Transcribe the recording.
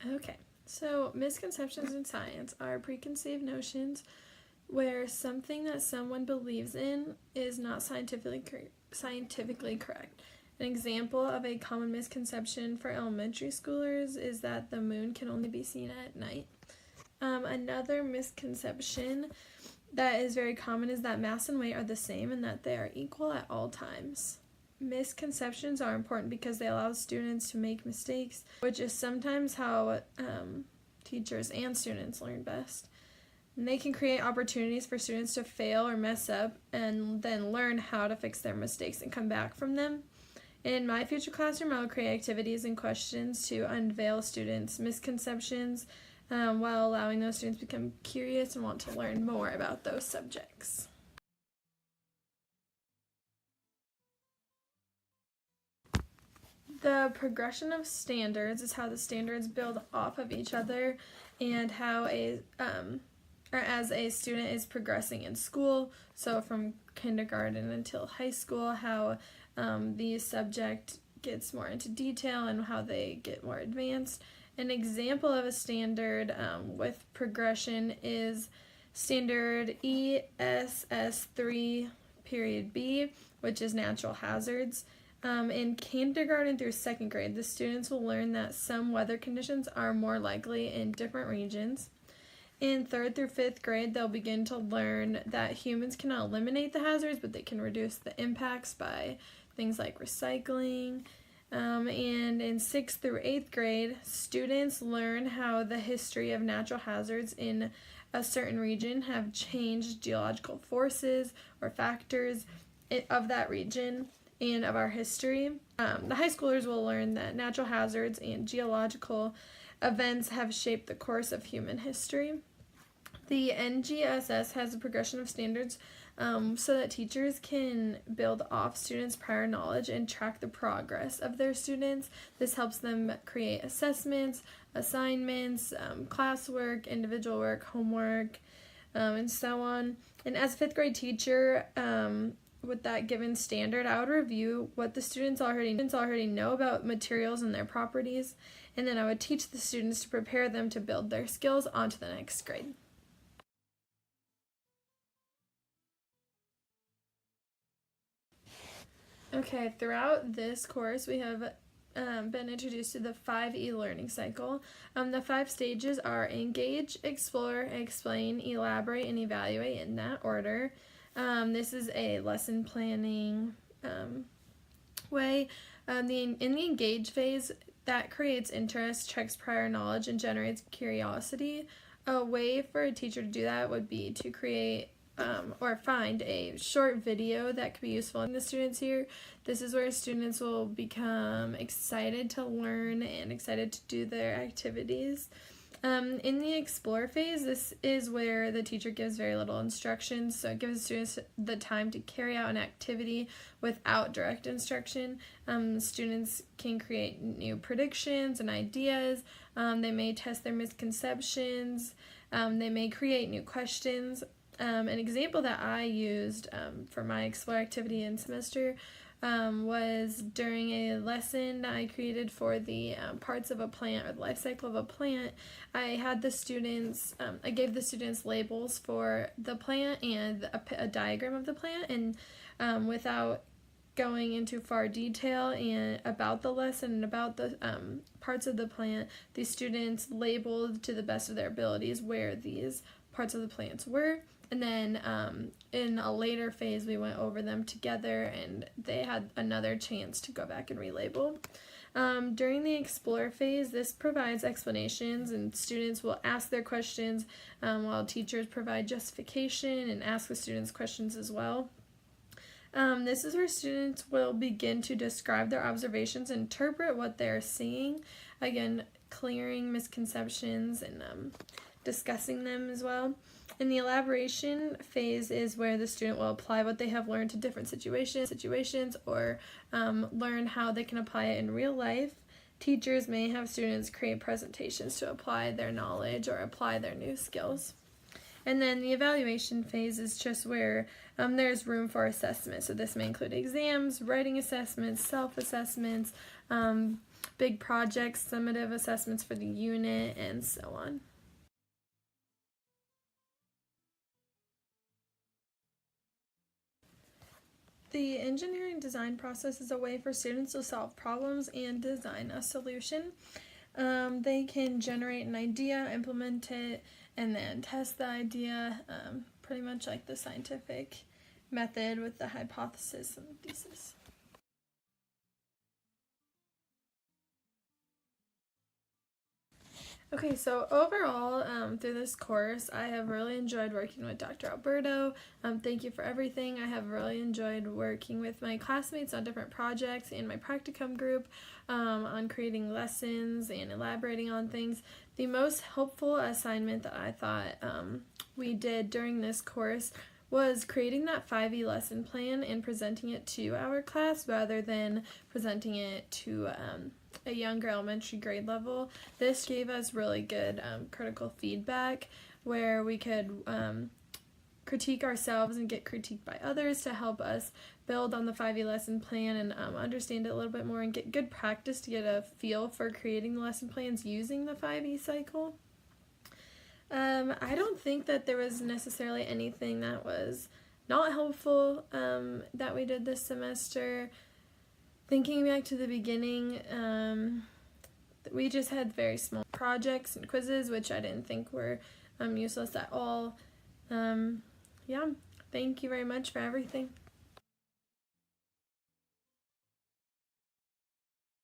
Okay, so misconceptions in science are preconceived notions where something that someone believes in is not scientifically correct. An example of a common misconception for elementary schoolers is that the moon can only be seen at night. Another misconception that is very common is that mass and weight are the same and that they are equal at all times. Misconceptions are important because they allow students to make mistakes, which is sometimes how teachers and students learn best. And they can create opportunities for students to fail or mess up and then learn how to fix their mistakes and come back from them. In my future classroom, I will create activities and questions to unveil students' misconceptions while allowing those students to become curious and want to learn more about those subjects. The progression of standards is how the standards build off of each other and how as a student is progressing in school, so from kindergarten until high school, how the subject gets more into detail and how they get more advanced. An example of a standard with progression is standard ESS3 period B, which is natural hazards. In kindergarten through second grade, the students will learn that some weather conditions are more likely in different regions. In third through fifth grade, they'll begin to learn that humans cannot eliminate the hazards, but they can reduce the impacts by things like recycling. And in sixth through eighth grade, students learn how the history of natural hazards in a certain region have changed geological forces or factors of that region and of our history. The high schoolers will learn that natural hazards and geological events have shaped the course of human history. The NGSS has a progression of standards so that teachers can build off students' prior knowledge and track the progress of their students. This helps them create assessments, assignments, classwork, individual work, homework, and so on. And as a fifth grade teacher, with that given standard, I would review what the students already know about materials and their properties, and then I would teach the students to prepare them to build their skills onto the next grade. Okay, throughout this course, we have been introduced to the 5E learning cycle. The 5 stages are engage, explore, explain, elaborate, and evaluate in that order. This is a lesson planning way. In the engage phase, that creates interest, checks prior knowledge, and generates curiosity. A way for a teacher to do that would be to create or find a short video that could be useful in the students here. This is where students will become excited to learn and excited to do their activities. In the explore phase, this is where the teacher gives very little instructions, so it gives students the time to carry out an activity without direct instruction. Students can create new predictions and ideas. They may test their misconceptions. They may create new questions. An example that I used for my explore activity in semester was during a lesson I created for the parts of a plant or the life cycle of a plant. I gave the students labels for the plant and a diagram of the plant, and without going into far detail and about the lesson and about the parts of the plant, the students labeled to the best of their abilities where these parts of the plants were. And then in a later phase, we went over them together and they had another chance to go back and relabel. During the explore phase, this provides explanations and students will ask their questions while teachers provide justification and ask the students questions as well. This is where students will begin to describe their observations and interpret what they're seeing. Again, clearing misconceptions and discussing them as well. In the elaboration phase is where the student will apply what they have learned to different situations or learn how they can apply it in real life. Teachers may have students create presentations to apply their knowledge or apply their new skills. And then the evaluation phase is just where there's room for assessment. So this may include exams, writing assessments, self-assessments, big projects, summative assessments for the unit, and so on. The engineering design process is a way for students to solve problems and design a solution. They can generate an idea, implement it, and then test the idea, pretty much like the scientific method with the hypothesis and thesis. Okay, so overall, through this course, I have really enjoyed working with Dr. Alberto. Thank you for everything. I have really enjoyed working with my classmates on different projects and my practicum group on creating lessons and elaborating on things. The most helpful assignment that I thought we did during this course was creating that 5E lesson plan and presenting it to our class rather than presenting it to a younger elementary grade level. This gave us really good critical feedback where we could critique ourselves and get critiqued by others to help us build on the 5E lesson plan and understand it a little bit more and get good practice to get a feel for creating the lesson plans using the 5E cycle. I don't think that there was necessarily anything that was not helpful that we did this semester. Thinking back to the beginning, we just had very small projects and quizzes, which I didn't think were useless at all. Yeah, thank you very much for everything.